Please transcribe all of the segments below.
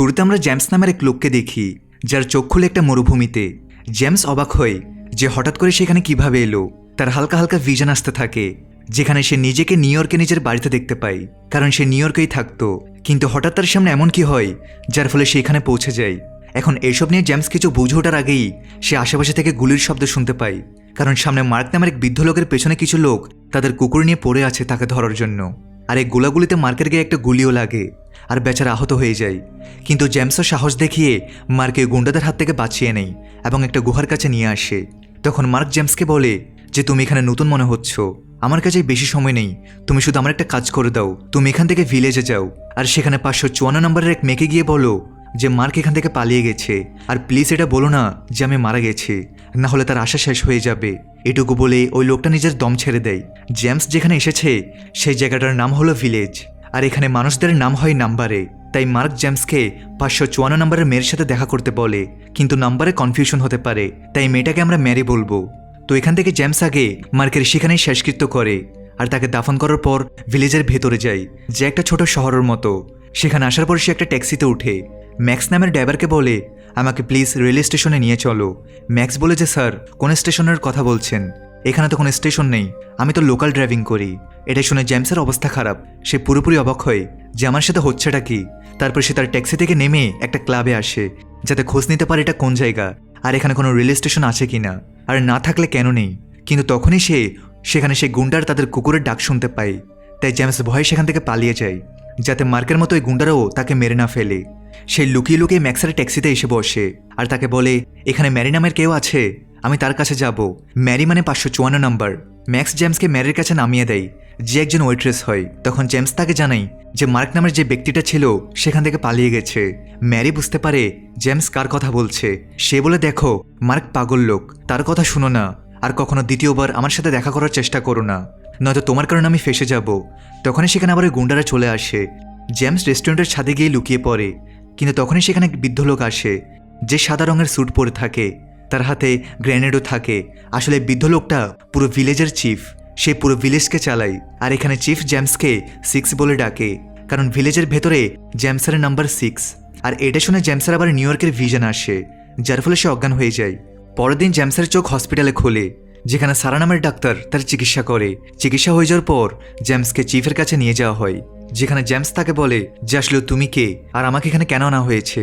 শুরুতে আমরা জেমস নামের এক লোককে দেখি, যার চোখ খুলে একটা মরুভূমিতে। জেমস অবাক হয় যে হঠাৎ করে সেখানে কিভাবে এলো। তার হালকা হালকা ভিশন আসতে থাকে, যেখানে সে নিজেকে নিউ ইয়র্কে নিজের বাড়িতে দেখতে পায়, কারণ সে নিউ ইয়র্কেই থাকতো। কিন্তু হঠাৎ তার সামনে এমন কি হয় যার ফলে সে এখানে পৌঁছে যায়। এখন এসব নিয়ে জেমস কিছু বুঝে ওঠার আগেই সে আশেপাশে থেকে গুলির শব্দ শুনতে পায়, কারণ সামনে মার্ক নামের এক বৃদ্ধ লোকের পেছনে কিছু লোক তাদের কুকুর নিয়ে পড়ে আছে তাকে ধরার জন্য। আর এই গোলাগুলিতে মার্কের গায়ে একটা গুলিও লাগে, আর বেচারা আহত হয়ে যায়। কিন্তু জেমসও সাহস দেখিয়ে মার্কে গুন্ডাদের হাত থেকে বাঁচিয়ে নেয় এবং একটা গুহার কাছে নিয়ে আসে। তখন মার্ক জেমসকে বলে যে তুমি এখানে নতুন মনে হচ্ছ, আমার কাছে বেশি সময় নেই, তুমি শুধু আমার একটা কাজ করে দাও, তুমি এখান থেকে ভিলেজে যাও আর সেখানে 554 নম্বরের এক মেয়েকে গিয়ে বলো যে মার্ক এখান থেকে পালিয়ে গেছে, আর প্লিজ এটা বলো না যে আমি মারা গেছি, না হলে তার আশা শেষ হয়ে যাবে। এটুকু বলে ওই লোকটা নিজের দম ছেড়ে দেয়। জেমস যেখানে এসেছে সেই জায়গাটার নাম হলো ভিলেজ, আর এখানে মানুষদের নাম হয় নাম্বারে। তাই মার্ক জেমসকে 554 নম্বরের মেয়ের সাথে দেখা করতে বলে, কিন্তু নাম্বারে কনফিউশন হতে পারে, তাই মেয়েটাকে আমরা ম্যারি বলবো। তো এখান থেকে জেমস আগে মার্কের সেখানেই শেষকৃত্য করে, আর তাকে দাফন করার পর ভিলেজের ভেতরে যায়, যে একটা ছোট শহরের মতো। সেখানে আসার পর সে একটা ট্যাক্সিতে উঠে। ম্যাক্স নামের ড্রাইভারকে বলে আমাকে প্লিজ রেল স্টেশনে নিয়ে চলো। ম্যাক্স বলে যে স্যার, কোন স্টেশনের কথা বলছেন? এখানে তো কোনো স্টেশন নেই, আমি তো লোকাল ড্রাইভিং করি। এটা শুনে জেমসের অবস্থা খারাপ, সে পুরোপুরি অবাক হয় যে আমার সাথে হচ্ছেটা কি। তারপর সে তার ট্যাক্সি থেকে নেমে একটা ক্লাবে আসে, যাতে খোঁজ নিতে পারে এটা কোন জায়গা আর এখানে কোনো রেল স্টেশন আছে কিনা, আর না থাকলে কেন নেই। কিন্তু তখনই সেখানে সে গুন্ডার তাদের কুকুরের ডাক শুনতে পায়। তাই জেমস ভয়ে সেখান থেকে পালিয়ে যায়, যাতে মার্কের মতো ওই গুন্ডারাও তাকে মেরে না ফেলে। সে লুকিয়ে লুকিয়ে ম্যাক্সের ট্যাক্সিতে এসে বসে আর তাকে বলে এখানে ম্যারি নামের কেউ আছে, আমি তার কাছে যাব। ম্যারি মানে 554 নম্বর। ম্যাক্স জেমসকে ম্যারির কাছে নামিয়ে দেয়, যে একজন ওয়েট্রেস হয়। তখন জেমস তাকে জানায় যে মার্ক নামের যে ব্যক্তিটা ছিল সেখান থেকে পালিয়ে গেছে। ম্যারি বুঝতে পারে জেমস কার কথা বলছে। সে বলে দেখো, মার্ক পাগল লোক, তার কথা শুনো না, আর কখনো দ্বিতীয়বার আমার সাথে দেখা করার চেষ্টা করো না, নয়তো তোমার কারণে আমি ফেসে যাব। তখনই সেখানে আবার ওই গুন্ডারা চলে আসে। জেমস রেস্টুরেন্টের ছাদে গিয়ে লুকিয়ে পড়ে, কিন্তু তখনই সেখানে এক বৃদ্ধ লোক আসে, যে সাদা রঙের স্যুট পরে থাকে, তার হাতে গ্রেনেডও থাকে। আসলে বৃদ্ধ লোকটা পুরো ভিলেজের চিফ, সে পুরো ভিলেজকে চালায়। আর এখানে চিফ জেমসকে 6 বলে ডাকে, কারণ ভিলেজের ভেতরে জেমসের নাম্বার 6। আর এটা শুনে জেমসের আবার নিউ ইয়র্কের ভিশন আসে, যার ফলে সে অজ্ঞান হয়ে যায়। পরের দিন জেমসের চোখ হসপিটালে খোলে, যেখানে সারা নামের ডাক্তার তার চিকিৎসা করে। চিকিৎসা হয়ে যাওয়ার পর জেমসকে চিফের কাছে নিয়ে যাওয়া হয়, যেখানে জেমস তাকে বলে যে আসলে তুমি কে, আর আমাকে এখানে কেন আনা হয়েছে।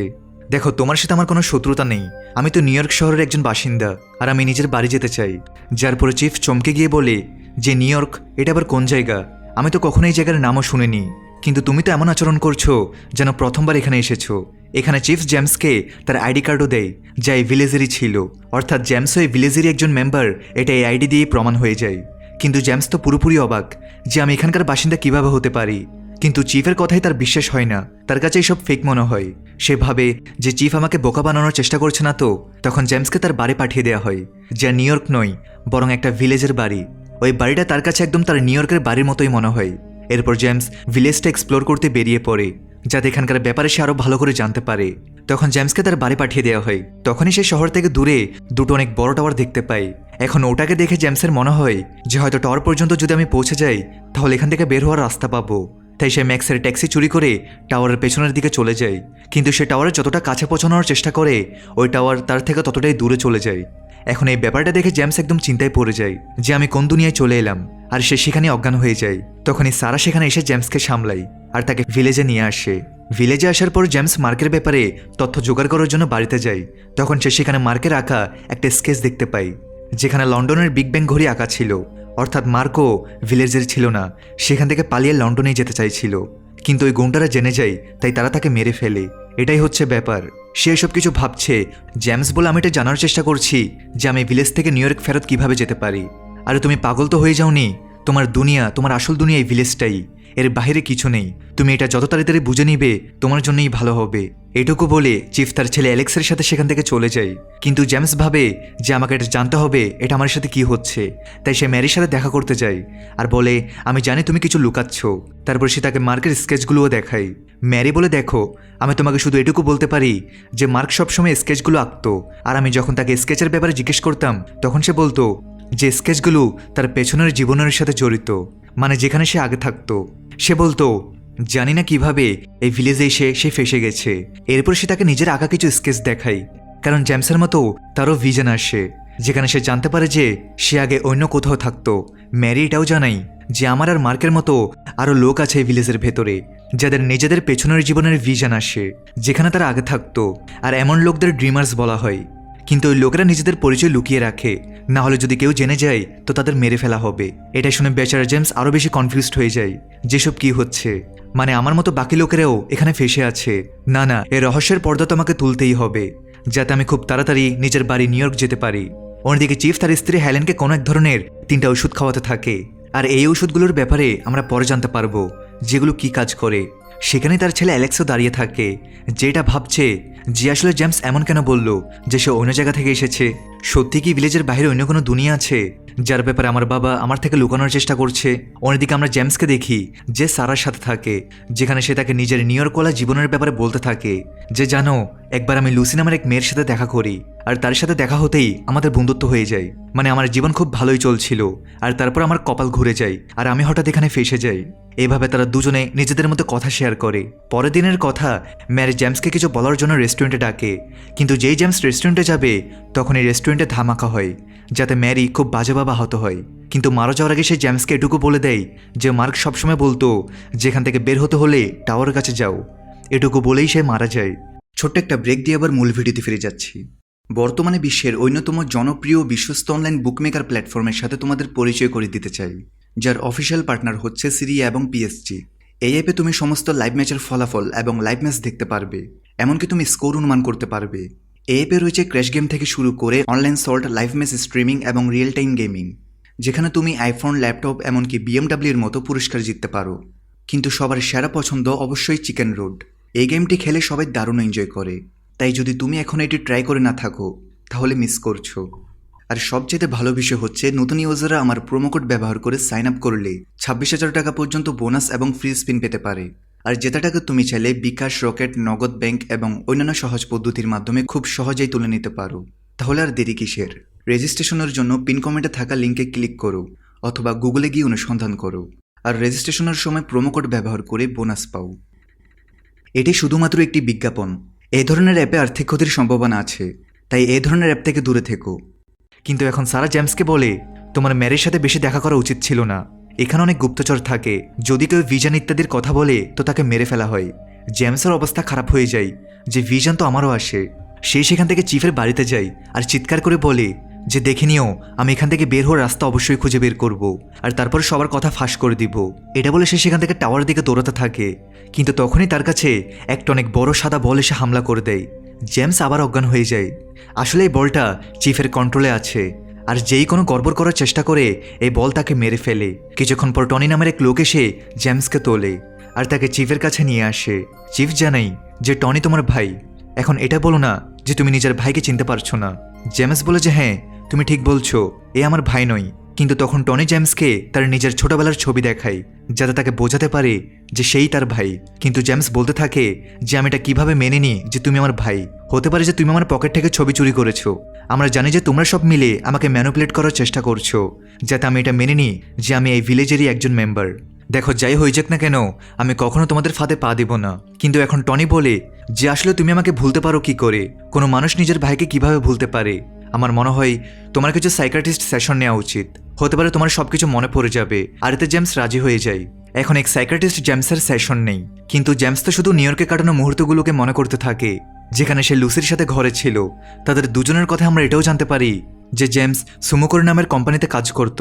দেখো, তোমার সাথে আমার কোনো শত্রুতা নেই, আমি তো নিউ ইয়র্ক শহরের একজন বাসিন্দা, আর আমি নিজের বাড়ি যেতে চাই। যার পরে চিফ চমকে গিয়ে বলে যে নিউ ইয়র্ক এটা আবার কোন জায়গা, আমি তো কখনো এই জায়গার নামও শুনিনি, কিন্তু তুমি তো এমন আচরণ করছো যেন প্রথমবার এখানে এসেছো। এখানে চিফ জেমসকে তার আইডি কার্ডও দেয়, যা এই ভিলেজেরই ছিল, অর্থাৎ জেমসও এই ভিলেজেরই একজন মেম্বার, এটা এই আইডি দিয়ে প্রমাণ হয়ে যায়। কিন্তু জেমস তো পুরোপুরি অবাক যে আমি এখানকার বাসিন্দা কিভাবে হতে পারি। কিন্তু চিফের কথাই তার বিশ্বাস হয় না, তার কাছে এইসব ফেক মনে হয়। সে ভাবে যে চিফ আমাকে বোকা বানানোর চেষ্টা করছে না তো। তখন জেমসকে তার বাড়ি পাঠিয়ে দেওয়া হয়, যা নিউ ইয়র্ক নয় বরং একটা ভিলেজের বাড়ি। ওই বাড়িটা তার কাছে একদম তার নিউ ইয়র্কের বাড়ির মতোই মনে হয়। এরপর জেমস ভিলেজটা এক্সপ্লোর করতে বেরিয়ে পড়ে, যাতে এখানকার ব্যাপারে সে আরও ভালো করে জানতে পারে। তখন জেমসকে তার বাড়ি পাঠিয়ে দেওয়া হয়। তখনই সে শহর থেকে দূরে দুটো অনেক বড় টাওয়ার দেখতে পায়। এখন ওটাকে দেখে জেমসের মনে হয় যে হয়তো টাওয়ার পর্যন্ত যদি আমি পৌঁছে যাই তাহলে এখান থেকে বের হওয়ার রাস্তা পাবো। তাই সে ম্যাক্সের ট্যাক্সি চুরি করে টাওয়ারের পেছনের দিকে চলে যায়। কিন্তু সে টাওয়ারে যতটা কাছে পৌঁছানোর চেষ্টা করে, ওই টাওয়ার তার থেকে ততটাই দূরে চলে যায়। এখন এই ব্যাপারটা দেখে জেমস একদম চিন্তায় পড়ে যায় যে আমি কোন দুনিয়ায় চলে এলাম, আর সে সেখানে অজ্ঞান হয়ে যায়। তখনই সারা সেখানে এসে জেমসকে সামলায় আর তাকে ভিলেজে নিয়ে আসে। ভিলেজে আসার পর জেমস মার্কের ব্যাপারে তথ্য জোগাড় করার জন্য বাড়িতে যায়। তখন সে সেখানে মার্কের আঁকা একটা স্কেচ দেখতে পায়, যেখানে লন্ডনের বিগ ব্যাং ঘড়ি আঁকা ছিল। অর্থাৎ মার্কও ভিলেজের ছিল না, সেখান থেকে পালিয়ে লন্ডনেই যেতে চাইছিল। কিন্তু ওই গুন্ডারা জেনে যায়, তাই তারা তাকে মেরে ফেলে। এটাই হচ্ছে ব্যাপার। সে সব কিছু ভাবছে। জেমস বলে আমি এটা জানার চেষ্টা করছি যে আমি ভিলেজ থেকে নিউ ইয়র্ক ফেরত কিভাবে যেতে পারি। আরে তুমি পাগল তো হয়ে যাওনি, তোমার দুনিয়া, তোমার আসল দুনিয়া এই ভিলেজটাই, এর বাইরে কিছু নেই। তুমি এটা যত তাড়াতাড়ি বুঝে নিবে তোমার জন্যই ভালো হবে। এটুকু বলে চিফ তার ছেলে অ্যালেক্সের সাথে সেখান থেকে চলে যায়। কিন্তু জেমস ভাবে যে আমাকে এটা জানতে হবে এটা আমার সাথে কি হচ্ছে। তাই সে ম্যারির সাথে দেখা করতে যায় আর বলে আমি জানি তুমি কিছু লুকাচ্ছ। তারপর সে তাকে মার্কের স্কেচগুলোও দেখায়। ম্যারি বলে দেখো, আমি তোমাকে শুধু এটুকু বলতে পারি যে মার্ক সবসময় স্কেচগুলো আঁকতো, আর আমি যখন তাকে স্কেচের ব্যাপারে জিজ্ঞেস করতাম তখন সে বলতো যে স্কেচগুলো তার পেছনের জীবনের সাথে জড়িত, মানে যেখানে সে আগে থাকতো। সে বলতো জানি না কিভাবে এই ভিলেজে এসে সে ফেসে গেছে। এরপর সে তাকে নিজের আঁকা কিছু স্কেচ দেখায়, কারণ জেমসের মতো তারও ভিশন আসে, যেখানে সে জানতে পারে যে সে আগে অন্য কোথাও থাকতো। ম্যারি এটাও জানাই যে আমার আর মার্কের মতো আরও লোক আছে এই ভিলেজের ভেতরে, যাদের নিজেদের পেছনের জীবনের ভিশন আসে, যেখানে তারা আগে থাকতো। আর এমন লোকদের ড্রিমার্স বলা হয়। কিন্তু ওই লোকেরা নিজেদের পরিচয় লুকিয়ে রাখে, না হলে যদি কেউ জেনে যায় তো তাদের মেরে ফেলা হবে। এটা শুনে বেচারা জেমস আরও বেশি কনফিউজড হয়ে যায়, যেসব কি হচ্ছে। মানে আমার মতো বাকি লোকেরাও এখানে ফেসে আছে। না না, এই রহস্যের পর্দা তো আমাকে তুলতেই হবে, যাতে আমি খুব তাড়াতাড়ি নিজের বাড়ি নিউ ইয়র্ক যেতে পারি। অন্যদিকে চিফ তার স্ত্রী হেলেনকে কোনো এক ধরনের 3টা ওষুধ খাওয়াতে থাকে, আর এই ওষুধগুলোর ব্যাপারে আমরা পরে জানতে পারবো যেগুলো কি কাজ করে। সেখানে তার ছেলে অ্যালেক্সও দাঁড়িয়ে থাকে, যেটা ভাবছে যে আসলে জেমস এমন কেন বলল যে সে অন্য জায়গা থেকে এসেছে। সত্যি কি ভিলেজের বাইরে অন্য কোনো দুনিয়া আছে যার ব্যাপারে আমার বাবা আমার থেকে লুকানোর চেষ্টা করছে? অন্যদিকে আমরা জেমসকে দেখি যে সারার সাথে থাকে, যেখানে সে তাকে নিজের নিউ ইয়র্কওয়ালা জীবনের ব্যাপারে বলতে থাকে যে জানো, একবার আমি লুসি নামের এক মেয়ের সাথে দেখা করি, আর তার সাথে দেখা হতেই আমাদের বন্ধুত্ব হয়ে যায়। মানে আমার জীবন খুব ভালোই চলছিল, আর তারপর আমার কপাল ঘুরে যায় আর আমি হঠাৎ এখানে ফেসে যাই। এভাবে তারা দুজনে নিজেদের মধ্যে কথা শেয়ার করে। পরের দিনের কথা, ম্যারি জেমসকে কিছু বলার জন্য রেস্টুরেন্টে ডাকে, কিন্তু যেই জেমস রেস্টুরেন্টে যাবে তখন এই রেস্টুরেন্টে ধামাকা হয়, যাতে ম্যারি খুব বাজেভাবে আহত হয়। কিন্তু মারা যাওয়ার আগে সে জেমসকে এটুকু বলে দেয় যে মার্ক সবসময় বলতো যেখান থেকে বের হতে হলে টাওয়ারের কাছে যাও। এটুকু বলেই সে মারা যায়। ছোট্ট একটা ব্রেক দিয়ে আবার মূল ভিডিওতে ফিরে যাচ্ছি। বর্তমানে বিশ্বের অন্যতম জনপ্রিয় বিশ্বস্ত অনলাইন বুকমেকার প্ল্যাটফর্মের সাথে তোমাদের পরিচয় করে দিতে চাই, যার অফিসিয়াল পার্টনার হচ্ছে সিরিয়া এবং পিএসজি। এই অ্যাপে তুমি সমস্ত লাইভ ম্যাচের ফলাফল এবং লাইভ ম্যাচ দেখতে পারবে, এমনকি তুমি স্কোর অনুমান করতে পারবে। এই অ্যাপে রয়েছে ক্র্যাশ গেম থেকে শুরু করে online salt, live match streaming এবং রিয়েল টাইম গেমিং, যেখানে তুমি আইফোন, ল্যাপটপ এমনকি বিএমডাব্লিউর মতো পুরস্কার জিততে পারো। কিন্তু সবার সেরা পছন্দ অবশ্যই চিকেন রোড। এই গেমটি খেলে সবাই দারুণ এনজয় করে, তাই যদি তুমি এখন এটি ট্রাই করে না থাকো তাহলে মিস করছো। আর সবচেয়ে ভালো বিষয় হচ্ছে নতুন ইউজাররা আমার প্রোমো কোড ব্যবহার করে সাইন আপ করলে 26,000 টাকা পর্যন্ত বোনাস এবং ফ্রি স্পিন পেতে পারে। আর যেটা টাকা তুমি চাইলে বিকাশ, রকেট, নগদ ব্যাংক এবং অন্যান্য সহজ পদ্ধতির মাধ্যমে খুব সহজেই তুলে নিতে পারো। তাহলে আর দেরি কিসের? রেজিস্ট্রেশনের জন্য পিন কমেন্টে থাকা লিঙ্কে ক্লিক করো অথবা গুগলে গিয়ে অনুসন্ধান করো, আর রেজিস্ট্রেশনের সময় প্রোমো কোড ব্যবহার করে বোনাস পাও। এটি শুধুমাত্র একটি বিজ্ঞাপন। এই ধরনের অ্যাপে আর্থিক ক্ষতির সম্ভাবনা আছে, তাই এই ধরনের অ্যাপ থেকে দূরে থেকো। কিন্তু এখন সারা জেমসকে বলে তোমার ম্যারির সাথে বেশি দেখা করা উচিত ছিল না, এখানে অনেক গুপ্তচর থাকে, যদি কেউ ভিশন ইত্যাদির কথা বলে তো তাকে মেরে ফেলা হয়। জেমসের অবস্থা খারাপ হয়ে যায় যে ভিশন তো আমারও আসে। সেই সেখান থেকে চিফের বাড়িতে যায় আর চিৎকার করে বলে যে দেখে নিও, আমি এখান থেকে বের হওয়ার রাস্তা অবশ্যই খুঁজে বের করব, আর তারপর সবার কথা ফাঁস করে দিব। এটা বলে সে সেখান থেকে টাওয়ার দিকে দৌড়াতে থাকে, কিন্তু তখনই তার কাছে একটা অনেক বড় সাদা বল এসে হামলা করে দেয়। জেমস আবার অজ্ঞান হয়ে যায়। আসলে এই বলটা চিফের কন্ট্রোলে আছে, আর যেই কোনো গড়বড় করার চেষ্টা করে এই বল তাকে মেরে ফেলে। কিছুক্ষণ পর টনি নামের এক লোক এসে জেমসকে তোলে আর তাকে চিফের কাছে নিয়ে আসে। চিফ জানাই যে টনি তোমার ভাই, এখন এটা বলো না যে তুমি নিজের ভাইকে চিনতে পারছো না। জেমস বলে যে হ্যাঁ, তুমি ঠিক বলছো, এ আমার ভাই নয়। কিন্তু তখন টনি জেমসকে তার নিজের ছোটবেলার ছবি দেখায়, যাতে তাকে বোঝাতে পারে যে সেই তার ভাই। কিন্তু জেমস বলতে থাকে যে আমি এটা কিভাবে মেনে নিই যে তুমি আমার ভাই? হতে পারে যে তুমি আমার পকেট থেকে ছবি চুরি করেছো। আমরা জানি যে তোমরা সব মিলে আমাকে ম্যানিপুলেট করার চেষ্টা করছো, যাতে আমি এটা মেনে নিই যে আমি এই ভিলেজেরই একজন মেম্বার। দেখো, যাই হয়ে যাক না কেন, আমি কখনো তোমাদের ফাঁদে পা দেব না। কিন্তু এখন টনি বলে যে আসলে তুমি আমাকে ভুলতে পারো কি করে? কোনো মানুষ নিজের ভাইকে কিভাবে ভুলতে পারে? আমার মনে হয় তোমার কিছু সাইকিয়াট্রিস্ট সেশন নেওয়া উচিত, হতে পারে তোমার সবকিছু মনে পড়ে যাবে। আর এতে জেমস রাজি হয়ে যায়। এখন এক সাইকিয়াট্রিস্ট জেমসের সেশন নেই, কিন্তু জেমস তো শুধু নিউ ইয়র্কে কাটানো মুহূর্তগুলোকে মনে করতে থাকে, যেখানে সে লুসির সাথে ঘরে ছিল। তাদের দুজনের কথা আমরা এটাও জানতে পারি যে জেমস সুমোকর নামের কোম্পানিতে কাজ করত,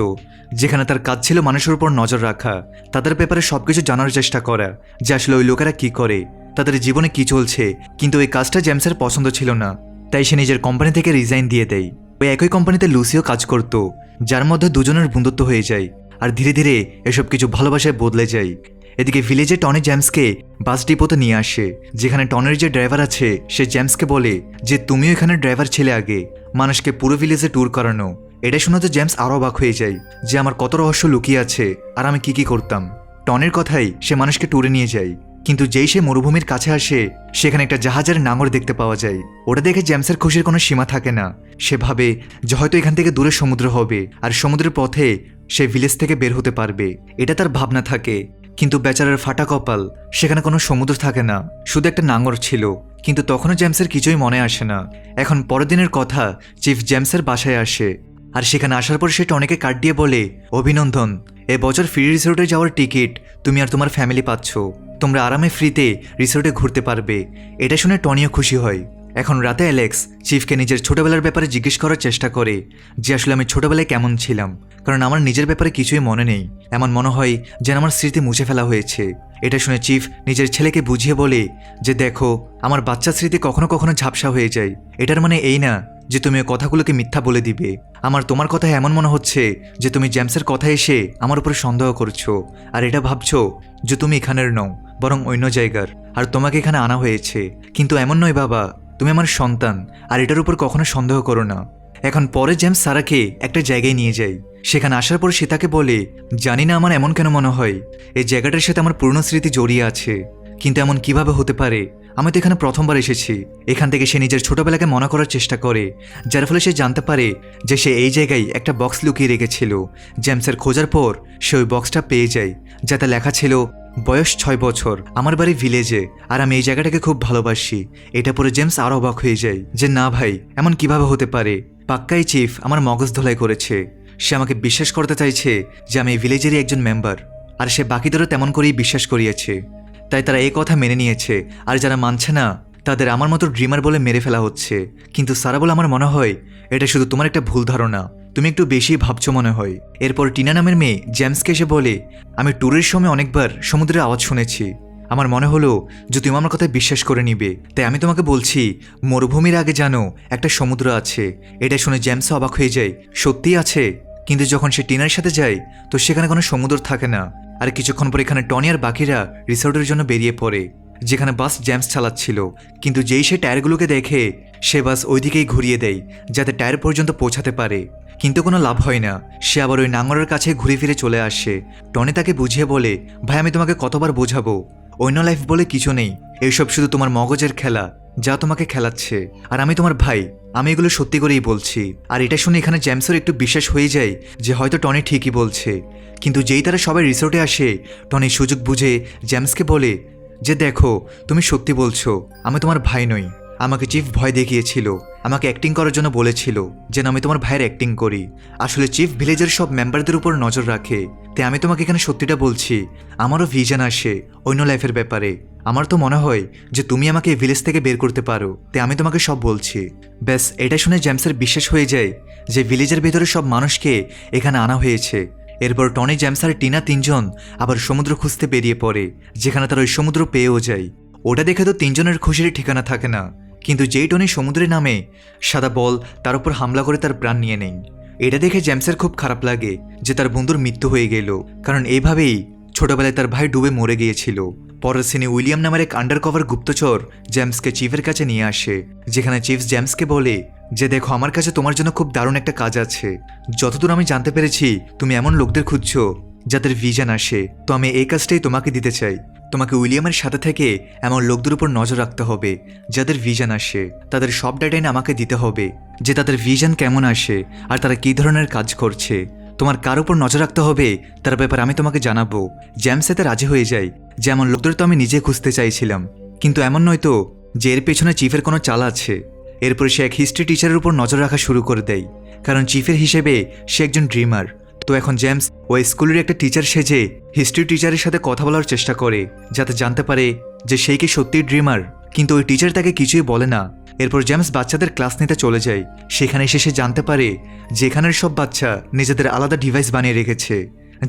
যেখানে তার কাজ ছিল মানুষের উপর নজর রাখা, তাদের ব্যাপারে সবকিছু জানার চেষ্টা করা, যে আসলে ওই লোকেরা কি করে, তাদের জীবনে কি চলছে। কিন্তু এই কাজটা জেমসের পছন্দ ছিল না, তাই সে নিজের কোম্পানি থেকে রিজাইন দিয়ে দেয়। ওই একই কোম্পানিতে লুসিও কাজ করত, যার মধ্যে দুজনের বন্ধুত্ব হয়ে যায়, আর ধীরে ধীরে এসব কিছু ভালোবাসায় বদলে যায়। এদিকে ভিলেজে টনি জেমসকে বাস ডিপোতে নিয়ে আসে, যেখানে টনের যে ড্রাইভার আছে সে জেমসকে বলে যে তুমিও এখানে ড্রাইভার ছেলে আগে, মানুষকে পুরো ভিলেজে ট্যুর করানো। এটা শুনে তো জেমস আরও অবাক হয়ে যায় যে আমার কত রহস্য লুকিয়ে আছে আর আমি কি করতাম। টনের কথাই সে মানুষকে ট্যুরে নিয়ে যায়, কিন্তু যেই সে মরুভূমির কাছে আসে সেখানে একটা জাহাজের নাঙর দেখতে পাওয়া যায়। ওটা দেখে জেমসের খুশির কোনো সীমা থাকে না। সে ভাবে যে হয়তো এখান থেকে দূরে সমুদ্র হবে, আর সমুদ্রের পথে সে ভিলেজ থেকে বের হতে পারবে, এটা তার ভাবনা থাকে। কিন্তু বেচারার ফাটা কপাল, সেখানে কোনো সমুদ্র থাকে না, শুধু একটা নাঙর ছিল। কিন্তু তখনও জেমসের কিছুই মনে আসে না। এখন পরের দিনের কথা, চিফ জেমসের বাসায় আসে। আর সেখানে আসার পর সে টনিকে কার্ড দিয়ে বলে, অভিনন্দন, এবছর ফ্রি রিসোর্টে যাওয়ার টিকিট তুমি আর তোমার ফ্যামিলি পাচ্ছ। তোমরা আরামে ফ্রিতে রিসোর্টে ঘুরতে পারবে। এটা শুনে টনিও খুশি হয়। এখন রাতে অ্যালেক্স চিফকে নিজের ছোটবেলার ব্যাপারে জিজ্ঞেস করার চেষ্টা করে যে আসলে আমি ছোটবেলায় কেমন ছিলাম, কারণ আমার নিজের ব্যাপারে কিছুই মনে নেই। এমন মনে হয় যেন আমার স্মৃতি মুছে ফেলা হয়েছে। এটা শুনে চিফ নিজের ছেলেকে বুঝিয়ে বলে যে দেখো, আমার বাচ্চা স্মৃতি কখনো কখনো ঝাপসা হয়ে যায়। এটার মানে এই না যে তুমি ওই কথাগুলোকে মিথ্যা বলে দিবে। আমার তোমার কথা এমন মনে হচ্ছে যে তুমি জেমসের কথা এসে আমার উপরে সন্দেহ করছো, আর এটা ভাবছো যে তুমি এখানের নও, বরং অন্য জায়গার, আর তোমাকে এখানে আনা হয়েছে। কিন্তু এমন নয় বাবা, তুমি আমার সন্তান, আর এটার উপর কখনো সন্দেহ করো না। এখন পরে জেমস সারাকে একটা জায়গায় নিয়ে যায়। সেখানে আসার পর সে তাকে বলে, জানি না আমার এমন কেন মনে হয়, এই জায়গাটার সাথে আমার পুরনো স্মৃতি জড়িয়ে আছে। কিন্তু এমন কিভাবে হতে পারে? আমি তো এখানে প্রথমবার এসেছি। এখান থেকে সে নিজের ছোটবেলাকে মনে করার চেষ্টা করে, যার ফলে সে জানতে পারে যে সে এই জায়গায় একটা বক্স লুকিয়ে রেখেছিল। জেমসের খোঁজার পর সে ওই বক্সটা পেয়ে যায়, যাতে লেখা ছিল বয়স 6 বছর, আমার বাড়ি ভিলেজে, আর আমি এই জায়গাটাকে খুব ভালোবাসি। এটা পরে জেমস আরও অবাক হয়ে যায় যে না ভাই, এমন কিভাবে হতে পারে? পাক্কাই চিফ আমার মগজ ধোলাই করেছে। সে আমাকে বিশ্বাস করতে চাইছে যে আমি এই ভিলেজেরই একজন মেম্বার, আর সে বাকিদেরও তেমন করেই বিশ্বাস করিয়েছে। তাই তারা এই কথা মেনে নিয়েছে, আর যারা মানছে না তাদের আমার মতো ড্রিমার বলে মেরে ফেলা হচ্ছে। কিন্তু সারা বলে আমার মনে হয় এটা শুধু তোমার একটা ভুল ধারণা, তুমি একটু বেশি ভাবছো মনে হয়। এরপর টিনা নামের মেয়ে জেমসকে এসে বলে, আমি ট্যুরের সময় অনেকবার সমুদ্রের আওয়াজ শুনেছি। আমার মনে হলো যে তুমি আমার কথায় বিশ্বাস করে নিবে, তাই আমি তোমাকে বলছি মরুভূমির আগে জানো একটা সমুদ্র আছে। এটা শুনে জেমস অবাক হয়ে যায়, সত্যিই আছে? কিন্তু যখন সে টিনার সাথে যায় তো সেখানে কোনো সমুদ্র থাকে না। আর কিছুক্ষণ পর এখানে টনি আর বাকিরা রিসোর্টের জন্য বেরিয়ে পড়ে, যেখানে বাস জেমস চালাচ্ছিল। কিন্তু যেই সে টায়ারগুলোকে দেখে সে বাস ওইদিকেই ঘুরিয়ে দেয় যাতে টায়ার পর্যন্ত পৌঁছাতে পারে। কিন্তু কোনো লাভ হয় না, সে আবার ওই নাঙরের কাছে ঘুরে ফিরে চলে আসে। টনি তাকে বুঝিয়ে বলে, ভাই আমি তোমাকে কতবার বোঝাবো, অন্য লাইফ বলে কিছু নেই, এইসব শুধু তোমার মগজের খেলা যা তোমাকে খেলাচ্ছে। আর আমি তোমার ভাই, আমি এগুলো সত্যি করেই বলছি। আর এটা শুনে এখানে জেমসের একটু বিশ্বাস হয়ে যায় যে হয়তো টনি ঠিকই বলছে। কিন্তু যেই তারা সবাই রিসোর্টে আসে, টনি সুযোগ বুঝে জেমসকে বলে যে দেখো, তুমি সত্যি বলছো, আমি তোমার ভাই নই। আমাকে চিফ ভয় দেখিয়েছিল, আমাকে অ্যাক্টিং করার জন্য বলেছিল যেন আমি তোমার ভাইয়ের অ্যাক্টিং করি। আসলে চিফ ভিলেজের সব মেম্বারদের উপর নজর রাখে। তাই আমি তোমাকে এখানে সত্যিটা বলছি, আমারও ভিশন আসে অন্য লাইফের ব্যাপারে। আমার তো মনে হয় যে তুমি আমাকে এই ভিলেজ থেকে বের করতে পারো, তাই আমি তোমাকে সব বলছি। ব্যাস এটা শুনে জেমসের বিশ্বাস হয়ে যায় যে ভিলেজের ভেতরে সব মানুষকে এখানে আনা হয়েছে। এরপর টনি, জেমস আর টিনা তিনজন আবার সমুদ্র খুঁজতে বেরিয়ে পড়ে, যেখানে তারা ওই সমুদ্র পেয়েও যায়। ওটা দেখে তো তিনজনের খুশির ঠিকানা থাকে না। কিন্তু যেই টনি সমুদ্রে নামে, সাদা বল তার উপর হামলা করে তার প্রাণ নিয়ে নেয়। এটা দেখে জেমসের খুব খারাপ লাগে যে তার বন্ধুর মৃত্যু হয়ে গেল, কারণ এইভাবেই ছোটবেলায় তার ভাই ডুবে মরে গিয়েছিল। পরের সিনে উইলিয়াম নামের এক আন্ডারকভার গুপ্তচর জেমসকে চিফের কাছে নিয়ে আসে, যেখানে চিফ জেমসকে বলে যে দেখো, আমার কাছে তোমার জন্য খুব দারুণ একটা কাজ আছে। যতদূর আমি জানতে পেরেছি তুমি এমন লোকদের খুঁজছো যাদের ভিশন আসে, তো আমি এই কাজটাই তোমাকে দিতে চাই। তোমাকে উইলিয়ামের সাথে থেকে এমন লোকদের উপর নজর রাখতে হবে যাদের ভিশন আসে। তাদের সব ডাটাই আমাকে দিতে হবে যে তাদের ভিশন কেমন আসে আর তারা কী ধরনের কাজ করছে। তোমার কার উপর নজর রাখতে হবে তার ব্যাপারে আমি তোমাকে জানাবো। জেমস এতে রাজি হয়ে যায়, যেমন লোকদের তো আমি নিজে খুঁজতে চাইছিলাম, কিন্তু এমন নয় তো যে এর পেছনে চিফের কোনো চাল আছে। এরপরে সে এক হিস্ট্রি টিচারের উপর নজর রাখা শুরু করে দেয়, কারণ চিফের হিসেবে সে একজন ড্রিমার। তো এখন জেমস ওই স্কুলের একটা টিচার সেজে হিস্ট্রি টিচারের সাথে কথা বলার চেষ্টা করে, যাতে জানতে পারে যে সেই কি সত্যিই ড্রিমার। কিন্তু ওই টিচার তাকে কিছুই বলে না। এরপর জেমস বাচ্চাদের ক্লাস নিতে চলে যায়। সেখানে এসে সে জানতে পারে যে এখানের সব বাচ্চা নিজেদের আলাদা ডিভাইস বানিয়ে রেখেছে,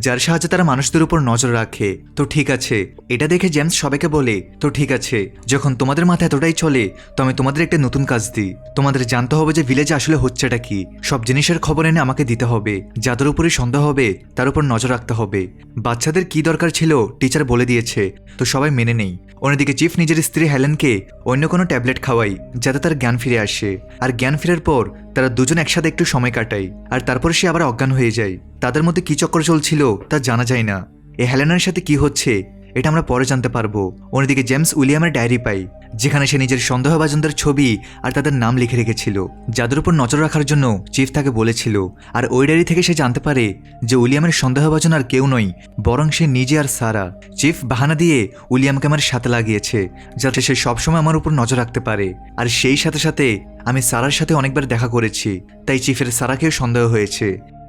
যার সাহায্যে তারা মানুষদের উপর নজর রাখে। তো ঠিক আছে, এটা দেখে জেমস সবাইকে বলে, তো ঠিক আছে, যখন তোমাদের মাথায় এতটাই চলে তো আমি তোমাদের একটা নতুন কাজ দিই। তোমাদের জানতে হবে যে ভিলেজে আসলে হচ্ছেটা কি। সব জিনিসের খবর এনে আমাকে দিতে হবে। যাদের উপরে সন্দেহ হবে তার উপর নজর রাখতে হবে। বাচ্চাদের কি দরকার ছিল টিচার বলে দিয়েছে, তো সবাই মেনে নেই। অন্যদিকে চিফ নিজের স্ত্রী হেলেনকে অন্য কোনো ট্যাবলেট খাওয়াই যাতে তার জ্ঞান ফিরে আসে। আর জ্ঞান ফেরার পর তারা দুজন একসাথে একটু সময় কাটায়, আর তারপর সে আবার অজ্ঞান হয়ে যায়। তাদের মধ্যে কি চক্কর চলছিল তা জানা যায় না। এই হেলেনার সাথে কি হচ্ছে এটা আমরা পরে জানতে পারবো। অন্যদিকে জেমস উইলিয়ামের ডায়েরি পাই, যেখানে সে নিজের সন্দেহভাজনদের ছবি আর তাদের নাম লিখে রেখেছিল, যাদের উপর নজর রাখার জন্য চিফ তাকে বলেছিল। আর ওই ডায়েরি থেকে সে জানতে পারে যে উইলিয়ামের সন্দেহভাজন আর কেউ নয়, বরং সে নিজে আর সারা। চিফ বাহানা দিয়ে উইলিয়ামকে আমার সাথে লাগিয়েছে, যাতে সে সবসময় আমার উপর নজর রাখতে পারে। আর সেই সাথে সাথে আমি সারার সাথে অনেকবার দেখা করেছি, তাই চিফের সারাকেও সন্দেহ হয়েছে।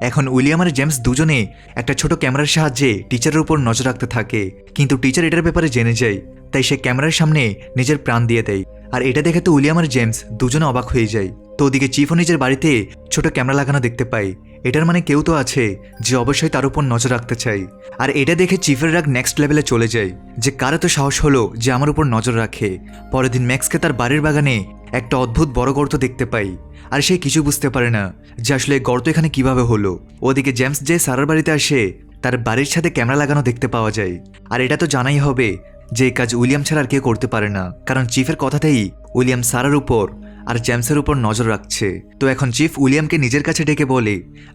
এখন উইলিয়াম আর জেমস দুজনে একটা ছোট ক্যামেরার সাহায্যে টিচারের উপর নজর রাখতে থাকে, কিন্তু টিচার এটার ব্যাপারে জেনে যায়, তাই সে ক্যামেরার সামনে নিজের প্রাণ দিয়ে দেয়। আর এটা দেখে তো উইলিয়াম আর জেমস দুজনে অবাক হয়ে যায়। তো ওদিকে চিফও নিজের বাড়িতে ছোট ক্যামেরা লাগানো দেখতে পায়। এটার মানে কেউ তো আছে যে অবশ্যই তার উপর নজর রাখতে চাই। আর এটা দেখে চিফের রাগ নেক্সট লেভেলে চলে যায়, যে কারো তো সাহস হলো যে আমার উপর নজর রাখে। পরের দিন ম্যাক্সকে তার বাড়ির বাগানে একটা অদ্ভুত বড় গর্ত দেখতে পাই, আর সে কিছু বুঝতে পারে না যে আসলে গর্ত এখানে কিভাবে হলো। ওদিকে জেমস যে সারার বাড়িতে আসে, তার বাড়ির সাথে ক্যামেরা লাগানো দেখতে পাওয়া যায়। আর এটা তো জানাই হবে যে এই কাজ উইলিয়াম ছাড়া আর কেউ করতে পারে না, কারণ চিফের কথাতেই উইলিয়াম সারার উপর আর জেমসের উপর নজর রাখছে। তো এখন চিফ উইলিয়ামকে নিজের কাছে ডেকে বলে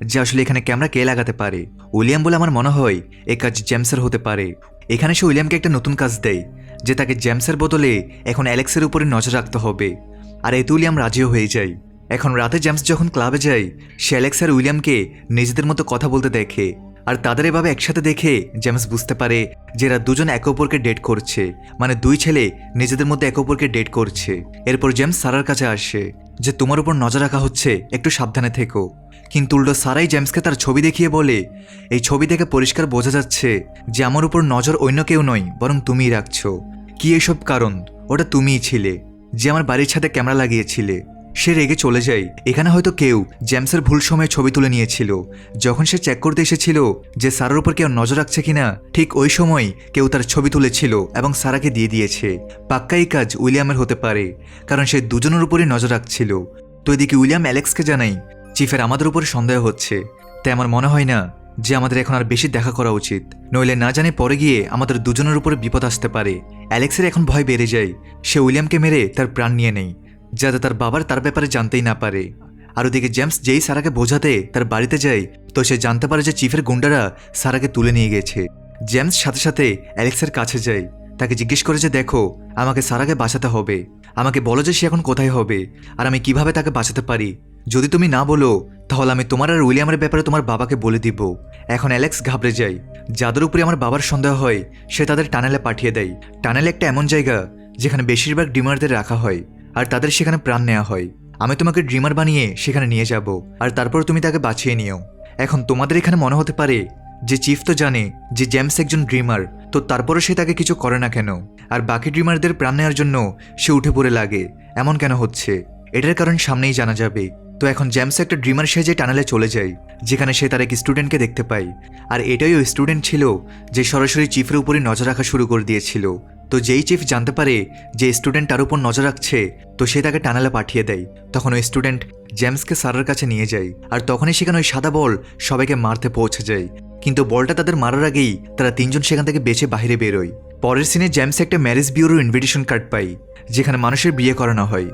যে আসলে এখানে ক্যামেরা কে লাগাতে পারে। উইলিয়াম বলে আমার মনে হয় এই কাজ জেমসের হতে পারে। এখানে সে উইলিয়ামকে একটা নতুন কাজ দেয়, যে তাকে জেমসের বদলে এখন অ্যালেক্সের উপরে নজর রাখতে হবে। আর এতে উইলিয়াম রাজিও হয়ে যায়। এখন রাতে জেমস যখন ক্লাবে যায়, সে অ্যালেক্স আর উইলিয়ামকে নিজেদের মতো কথা বলতে দেখে। আর তাদের এভাবে একসাথে দেখে জেমস বুঝতে পারে যে এরা দুজন একে অপরকে ডেট করছে, মানে দুই ছেলে নিজেদের মধ্যে একে অপরকে ডেট করছে। এরপর জেমস সারার কাছে আসে যে তোমার উপর নজর রাখা হচ্ছে, একটু সাবধানে থেকো। কিন্তু উল্টো সারাই জেমসকে তার ছবি দেখিয়ে বলে এই ছবি দেখে পরিষ্কার বোঝা যাচ্ছে যে আমার উপর নজর অন্য কেউ নয়, বরং তুমিই রাখছো। কি এসব কারণ? ওটা তুমিই ছিলে যে আমার বাড়ির ছাদে ক্যামেরা লাগিয়েছিলে। সে রেগে চলে যায়। এখানে হয়তো কেউ জেমসের ভুল সময়ে ছবি তুলে নিয়েছিল। যখন সে চেক করতে এসেছিল যে সারার উপর কেউ নজর রাখছে কিনা, ঠিক ওই সময় কেউ তার ছবি তুলেছিল এবং সারাকে দিয়ে দিয়েছে। পাক্কা এই কাজ উইলিয়ামের হতে পারে, কারণ সে দুজনের উপরই নজর রাখছিল। তো এদিকে উইলিয়াম অ্যালেক্সকে জানাই চিফের আমাদের উপরে সন্দেহ হচ্ছে, তাই আমার মনে হয় না যে আমাদের এখন আর বেশি দেখা করা উচিত, নইলে না জানে পরে গিয়ে আমাদের দুজনের উপরে বিপদ আসতে পারে। অ্যালেক্সের এখন ভয় বেড়ে যায়। সে উইলিয়ামকে মেরে তার প্রাণ নিয়ে নেয়, যাতে তার বাবার তার ব্যাপারে জানতেই না পারে। আর ওদিকে জেমস যেই সারাকে বোঝাতে তার বাড়িতে যায়, তো সে জানতে পারে যে চিফের গুন্ডারা সারাকে তুলে নিয়ে গেছে। জেমস সাথে সাথে অ্যালেক্সের কাছে যায়, তাকে জিজ্ঞেস করে যে দেখো, আমাকে সারাকে বাঁচাতে হবে, আমাকে বলো যে সে এখন কোথায় হবে আর আমি কিভাবে তাকে বাঁচাতে পারি। যদি তুমি না বলো তাহলে আমি তোমার আর উইলিয়ামের ব্যাপারে তোমার বাবাকে বলে দিব। এখন অ্যালেক্স ঘাবড়ে যায়। যাদের উপরে আমার বাবার সন্দেহ হয় সে তাদের টানেলে পাঠিয়ে দেয়। টানেল একটা এমন জায়গা যেখানে বেশিরভাগ ড্রিমারদের রাখা হয় আর তাদের সেখানে প্রাণ নেওয়া হয়। আমি তোমাকে ড্রিমার বানিয়ে সেখানে নিয়ে যাব, আর তারপর তুমি তাকে বাঁচিয়ে নিও। এখন তোমাদের এখানে মনে হতে পারে যে চিফ তো জানে যে জেমস একজন ড্রিমার, তো তারপরও সে তাকে কিছু করে না কেন? আর বাকি ড্রিমারদের প্রাণ নেওয়ার জন্য সে উঠে পড়ে লাগে, এমন কেন হচ্ছে? এটার কারণ সামনেই জানা যাবে। তো এখন জেমস একটা ড্রিমার সেজে টানেলে চলে যায়, যেখানে সে তার এক স্টুডেন্টকে দেখতে পায়। আর এটাই ওই স্টুডেন্ট ছিল যে সরাসরি চিফের উপরই নজর রাখা শুরু করে দিয়েছিল। তো যেই চিফ জানতে পারে যে স্টুডেন্ট তার উপর নজর রাখছে, তো সে তাকে টানেলে পাঠিয়ে দেয়। তখন ওই স্টুডেন্ট জেমসকে সারার কাছে নিয়ে যায়, আর তখনই সেখানে ওই সাদা বল সবাইকে মারতে পৌঁছে যায়। কিন্তু বলটা তাদের মারার আগেই তারা তিনজন সেখান থেকে বেঁচে বাইরে বেরোয়। পরের সিনে জেমস একটা ম্যারেজ বিউরোর ইনভিটেশন কার্ড পায়, যেখানে মানুষের বিয়ে করানো হয়।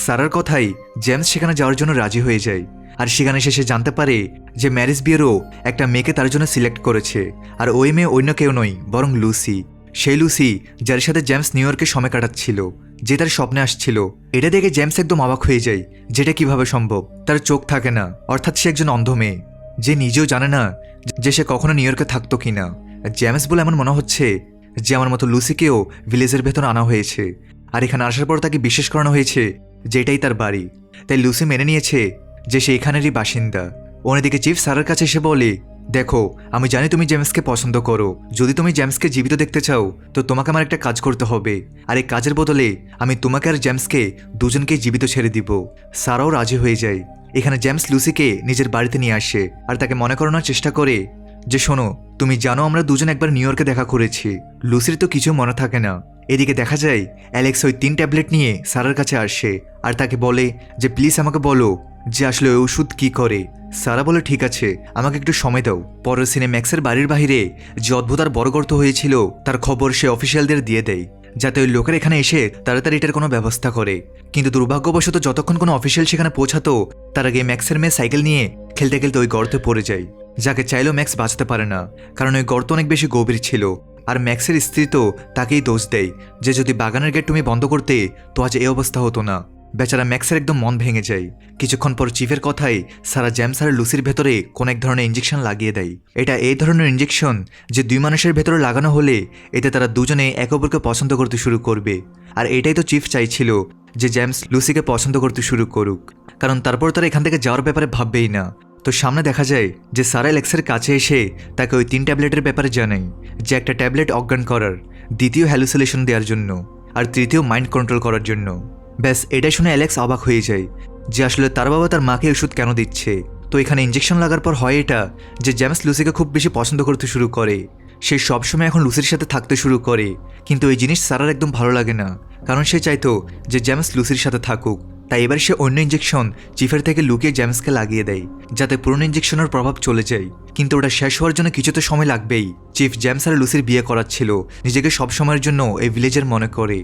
সারার কথাই জেমস সেখানে যাওয়ার জন্য রাজি হয়ে যায়। আর সেখানে সে জানতে পারে যে ম্যারেজ বিউরো একটা মেয়েকে তার জন্য সিলেক্ট করেছে, আর ওই মেয়ে অন্য কেউ নয় বরং লুসি। সেই লুসি যার সাথে জেমস নিউ ইয়র্কে সময় কাটাচ্ছিল, যে তার স্বপ্নে আসছিল। এটা দেখে জেমস একদম অবাক হয়ে যায়, যেটা কিভাবে সম্ভব। তার চোখ থাকে না, অর্থাৎ সে একজন অন্ধ মেয়ে, যে নিজেও জানে না যে সে কখনো নিউ ইয়র্কে থাকতো কিনা। জেমস বলে এমন মনে হচ্ছে যে আমার মতো লুসিকেও ভিলেজের ভেতর আনা হয়েছে, আর এখানে আসার পর তাকে বিশ্বাস করানো হয়েছে যে এটাই তার বাড়ি। তাই লুসি মেনে নিয়েছে যে সে এখানেরই বাসিন্দা। অন্যদিকে চিফ সারার কাছে এসে বলে, দেখো, আমি জানি তুমি জেমসকে পছন্দ করো। যদি তুমি জেমসকে জীবিত দেখতে চাও তো তোমাকে আমার একটা কাজ করতে হবে, আর এই কাজের বদলে আমি তোমাকে আর জেমসকে দুজনকেই জীবিত ছেড়ে দিব। সারাও রাজি হয়ে যায়। এখানে জেমস লুসিকে নিজের বাড়িতে নিয়ে আসে আর তাকে মনে করানোর চেষ্টা করে যে শোনো, তুমি জানো আমরা দুজন একবার নিউ ইয়র্কে দেখা করেছি। লুসির তো কিছু মনে থাকে না। এদিকে দেখা যায় অ্যালেক্স ওই 3 ট্যাবলেট নিয়ে সারার কাছে আসে আর তাকে বলে যে প্লিজ আমাকে বলো যে আসলে ওই ওষুধ কি করে। সারা বলে ঠিক আছে, আমাকে একটু সময় দাও। পরের সিনে ম্যাক্সের বাড়ির বাহিরে যে অদ্ভুত আর বড় গর্ত হয়েছিল তার খবর সে অফিসিয়ালদের দিয়ে দেয়, যাতে ওই লোকের এখানে এসে তাড়াতাড়ি এটার কোনো ব্যবস্থা করে। কিন্তু দুর্ভাগ্যবশত যতক্ষণ কোনো অফিসিয়াল সেখানে পৌঁছাতো তার আগে ম্যাক্সের মেয়ে সাইকেল নিয়ে খেলতে খেলতে ওই গর্তে পড়ে যায়, যাকে চাইলেও ম্যাক্স বাঁচতে পারে না, কারণ ওই গর্ত অনেক বেশি গভীর ছিল। আর ম্যাক্সের স্ত্রী তো তাকেই দোষ দেয় যে যদি বাগানের গেট তুমি বন্ধ করতে তো আজ এই অবস্থা হতো না। বেচারা ম্যাক্সের একদম মন ভেঙে যায়। কিছুক্ষণ পর চিফের কথায় সারা জেমস আর লুসির ভেতরে কোন এক ধরনের ইঞ্জেকশন লাগিয়ে দেয়। এটা এই ধরনের ইঞ্জেকশন যে দুই মানুষের ভেতরে লাগানো হলে এতে তারা দুজনে একে অপরকে পছন্দ করতে শুরু করবে। আর এটাই তো চিফ চাইছিল যে জেমস লুসিকে পছন্দ করতে শুরু করুক, কারণ তারপর তারা এখান থেকে যাওয়ার ব্যাপারে ভাববেই না। তো সামনে দেখা যায় যে সারা অ্যালেক্সের কাছে এসে তাকে ওই 3 ট্যাবলেটের ব্যাপারে জানায় যে একটা ট্যাবলেট অজ্ঞান করার, দ্বিতীয় হ্যালুসিনেশন দেওয়ার জন্য, আর তৃতীয় মাইন্ড কন্ট্রোল করার জন্য। ব্যাস এটা শুনে অ্যালেক্স অবাক হয়ে যায় যে আসলে তার বাবা তার মাকে ওষুধ কেন দিচ্ছে। তো এখানে ইঞ্জেকশন লাগার পর হয় এটা যে জেমস লুসিকে খুব বেশি পছন্দ করতে শুরু করে। সে সবসময় এখন লুসির সাথে থাকতে শুরু করে, কিন্তু এই জিনিস সারার একদম ভালো লাগে না, কারণ সে চাইতো যে জেমস লুসির সাথে থাকুক। তাই এবার সে অন্য ইঞ্জেকশন চিফের থেকে লুকিয়ে জেমসকে লাগিয়ে দেয় যাতে পুরনো ইঞ্জেকশনের প্রভাব চলে যায়। কিন্তু ওটা শেষ হওয়ার জন্য কিছু তো সময় লাগবেই। চিফ জেমস আর লুসির বিয়ে করাচ্ছিল, নিজেকে সব সময়ের জন্য এই ভিলেজের মনে করে।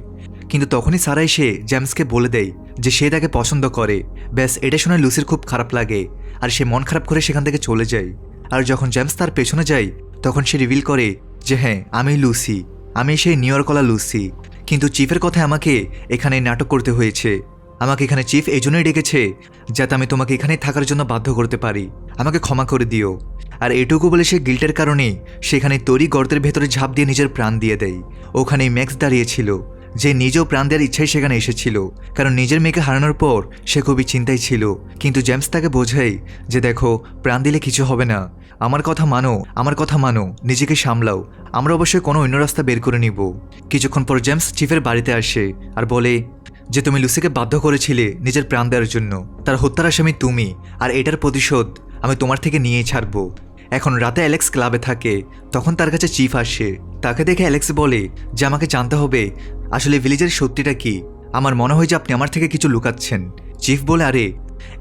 কিন্তু তখনই সারা এসে জেমসকে বলে দেয় যে সে তাকে পছন্দ করে। ব্যাস এটা শুনে লুসির খুব খারাপ লাগে আর সে মন খারাপ করে সেখান থেকে চলে যায়। আর যখন জেমস তার পেছনে যায় তখন সে রিভিল করে যে হ্যাঁ, আমি লুসি, আমি সেই নিউ ইয়র্কওয়ালা লুসি। কিন্তু চিফের কথায় আমাকে এখানে নাটক করতে হয়েছে। আমাকে এখানে চিফ এই জন্যই ডেকেছে যাতে আমি তোমাকে এখানেই থাকার জন্য বাধ্য করতে পারি। আমাকে ক্ষমা করে দিও। আর এটুকু বলে সে গিল্টের কারণে সেখানে তৈরি গর্তের ভেতরে ঝাঁপ দিয়ে নিজের প্রাণ দিয়ে দেয়। ওখানেই ম্যাক্স দাঁড়িয়েছিল, যে নিজেও প্রাণ দেওয়ার ইচ্ছাই সেখানে এসেছিল, কারণ নিজের মেয়েকে হারানোর পর সে খুবই চিন্তায় ছিল। কিন্তু জেমস তাকে বোঝায় যে দেখো, প্রাণ দিলে কিছু হবে না, আমার কথা মানো, আমার কথা মানো, নিজেকে সামলাও, আমরা অবশ্যই কোনো অন্য রাস্তা বের করে নিব। কিছুক্ষণ পর জেমস চিফের বাড়িতে আসে আর বলে যে তুমি লুসিকে বাধ্য করেছিলে নিজের প্রাণ দেওয়ার জন্য, তার হত্যার আসামি তুমি, আর এটার প্রতিশোধ আমি তোমার থেকে নিয়েই ছাড়বো। এখন রাতে অ্যালেক্স ক্লাবে থাকে, তখন তার কাছে চিফ আসে। তাকে দেখে অ্যালেক্স বলে যে আমাকে জানতে হবে আসলে ভিলেজের সত্যিটা কি, আমার মনে হয় যে আপনি আমার থেকে কিছু লুকাচ্ছেন। চিফ বলে আরে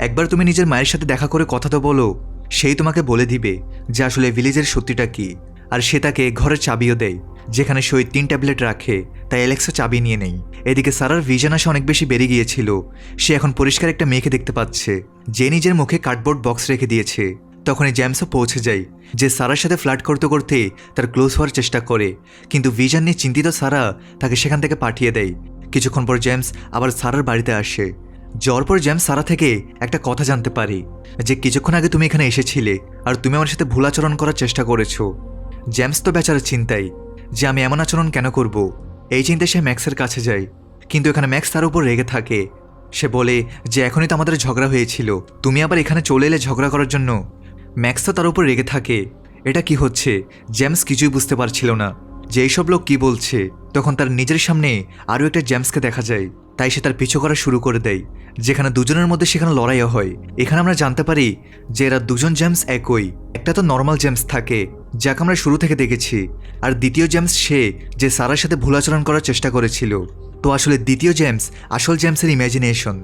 একবার তুমি নিজের মায়ের সাথে দেখা করে কথা তো বলো, সেই তোমাকে বলে দিবে যে আসলে ভিলেজের সত্যিটা কি। আর সে তাকে ঘরের চাবিও দেয় যেখানে সে 3 ট্যাবলেট রাখে, তাই অ্যালেক্সও চাবি নিয়ে নেই। এদিকে সারার ভিশন আসা অনেক বেশি বেড়ে গিয়েছিল। সে এখন পরিষ্কার একটা মেয়েকে দেখতে পাচ্ছে যে নিজের মুখে কার্ডবোর্ড বক্স রেখে দিয়েছে। তখনই জেমসও পৌঁছে যায়, যে সারার সাথে ফ্লার্ট করতে করতে তার ক্লোজ হওয়ার চেষ্টা করে, কিন্তু ভিশন নিয়ে চিন্তিত সারা তাকে সেখান থেকে পাঠিয়ে দেয়। কিছুক্ষণ পর জেমস আবার সারার বাড়িতে আসে। যাওয়ার পর জেমস সারা থেকে একটা কথা জানতে পারি যে কিছুক্ষণ আগে তুমি এখানে এসেছিলে আর তুমি আমার সাথে ভুল আচরণ করার চেষ্টা করেছো। জেমস তো বেচারা চিন্তায় যে আমি এমন আচরণ কেন করব। এই চিন্তায় সে ম্যাক্সের কাছে যায়, কিন্তু এখানে ম্যাক্স তার উপর রেগে থাকে। সে বলে যে এখনই তো আমাদের ঝগড়া হয়েছিল, তুমি আবার এখানে চলে এলে ঝগড়া করার জন্য। ম্যাক্স তো তার উপর রেগে থাকে। এটা কি হচ্ছে জেমস কিছুই বুঝতে পারছিল না যে এইসব লোক কি বলছে। তখন তার নিজের সামনে আরও একটা জেমসকে দেখা যায়, তাই সে তার পিছু করা শুরু করে দেয়, যেখানে দুজনের মধ্যে সেখানে লড়াইও হয়। এখানে আমরা জানতে পারি যে এরা দুজন জেমস একই। একটা তো নর্মাল জেমস থাকে যাকে আমরা শুরু থেকে দেখেছি, আর দ্বিতীয় জেমস সে যে সারার সাথে ভুল আচরণ করার চেষ্টা করেছিল। তো আসলে দ্বিতীয় জেমস আসল জেমসের ইমাজিনেশন।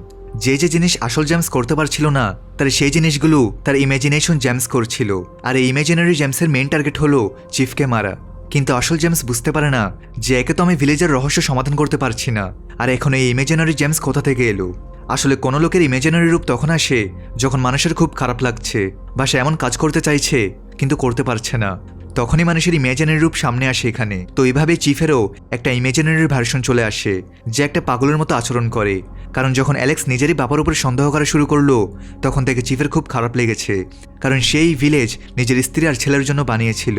যে যে জিনিস আসল জেমস করতে পারছিল না তার সেই জিনিসগুলো তার ইমাজিনেশন জেমস করছিল। আর এই ইমাজিনারি জেমসের মেইন টার্গেট হলো চিফকে মারা। কিন্তু আসল জেমস বুঝতে পারে না যে একে তো আমি ভিলেজের রহস্য সমাধান করতে পারছি না, আর এখন এই ইমাজিনারি জেমস কোথা থেকে এলো। আসলে কোনো লোকের ইমাজিনারি রূপ তখন আসে যখন মানুষের খুব খারাপ লাগছে বা সে এমন কাজ করতে চাইছে কিন্তু করতে পারছে না, তখনই মানুষের ইমাজিনারি রূপ সামনে আসে এখানে। তো এইভাবে চিফেরও একটা ইমাজিনারি ভার্সন চলে আসে যে একটা পাগলের মতো আচরণ করে। কারণ যখন অ্যালেক্স নিজেরই বাবার উপর সন্দেহ করা শুরু করলো তখন থেকে চিফের খুব খারাপ লেগেছে, কারণ সেই ভিলেজ নিজের স্ত্রী আর ছেলের জন্য বানিয়েছিল,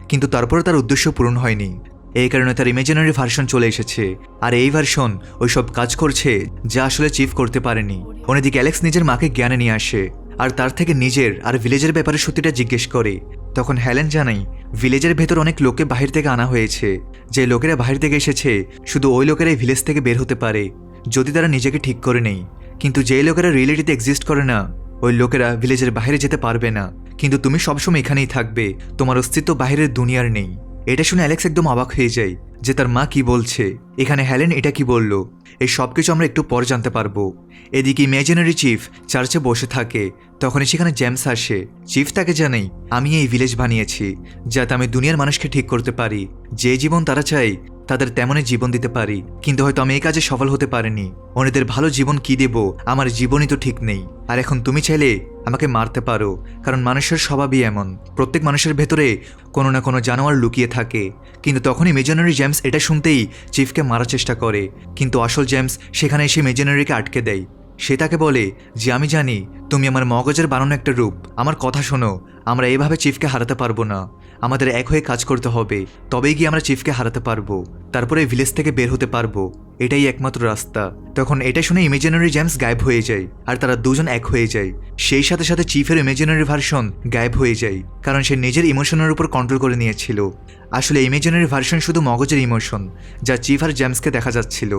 কিন্তু তারপরে তার উদ্দেশ্য পূরণ হয়নি। এই কারণে তার ইমাজিনারি ভার্সন চলে এসেছে, আর এই ভার্সন ওই সব কাজ করছে যা আসলে চিফ করতে পারেনি। অন্যদিকে অ্যালেক্স নিজের মাকে জ্ঞানে নিয়ে আসে আর তার থেকে নিজের আর ভিলেজের ব্যাপারে সত্যিটা জিজ্ঞেস করে। তখন হেলেন জানাই ভিলেজের ভেতর অনেক লোককে বাহির থেকে আনা হয়েছে, যে লোকেরা বাহির থেকে এসেছে শুধু ওই লোকেরাই ভিলেজ থেকে বের হতে পারে যদি তারা নিজেকে ঠিক করে নেই। কিন্তু যে লোকেরা রিয়েলিটিতে এক্সিস্ট করে না ওই লোকেরা ভিলেজের বাইরে যেতে পারবে না, কিন্তু তুমি সবসময় এখানেই থাকবে, তোমার অস্তিত্ব বাইরের দুনিয়ার নেই। এটা শুনে অ্যালেক্স একদম অবাক হয়ে যায় যে তার মা কি বলছে, এখানে হেলেন এটা কি বলল। এই সব কিছু আমরা একটু পর জানতে পারবো। এদিকে ইমাজিনারি চিফ চার্চে বসে থাকে, তখনই সেখানে জেমস আসে। চিফ তাকে জানাই আমি এই ভিলেজ বানিয়েছি যাতে আমি দুনিয়ার মানুষকে ঠিক করতে পারি, যে জীবন তারা চায় তাদের তেমনই জীবন দিতে পারি, কিন্তু হয়তো আমি এই কাজে সফল হতে পারিনি। অন্যদের ভালো জীবন কি দেব, আমার জীবনই তো ঠিক নেই। আর এখন তুমি চাইলে আমাকে মারতে পারো, কারণ মানুষের স্বভাবই এমন। প্রত্যেক মানুষের ভেতরে কোনো না কোনো জানোয়ার লুকিয়ে থাকে। কিন্তু তখনই ইমাজিনারি জেমস এটা শুনতেই চিফকে মারার চেষ্টা করে, কিন্তু আসল জেমস সেখানে এসে ইমাজিনারিকে আটকে দেয়। সে তাকে বলে যে আমি জানি তুমি আমার মগজের বানানো একটা রূপ, আমার কথা শোনো, আমরা এভাবে চিফকে হারাতে পারবো না, আমাদের এক হয়ে কাজ করতে হবে, তবেই গিয়ে আমরা চিফকে হারাতে পারবো, তারপরে ভিলেজ থেকে বের হতে পারবো, এটাই একমাত্র রাস্তা। তখন এটা শুনে ইমাজিনারি জেমস গায়েব হয়ে যায় আর তারা দুজন এক হয়ে যায়। সেই সাথে সাথে চিফের ইমাজিনারি ভার্সন গায়েব হয়ে যায়, কারণ সে নিজের ইমোশনের উপর কন্ট্রোল করে নিয়েছিল। আসলে ইমাজিনারি ভার্সন শুধু মগজের ইমোশন, যা চিফ আর জেমসকে দেখা যাচ্ছিল।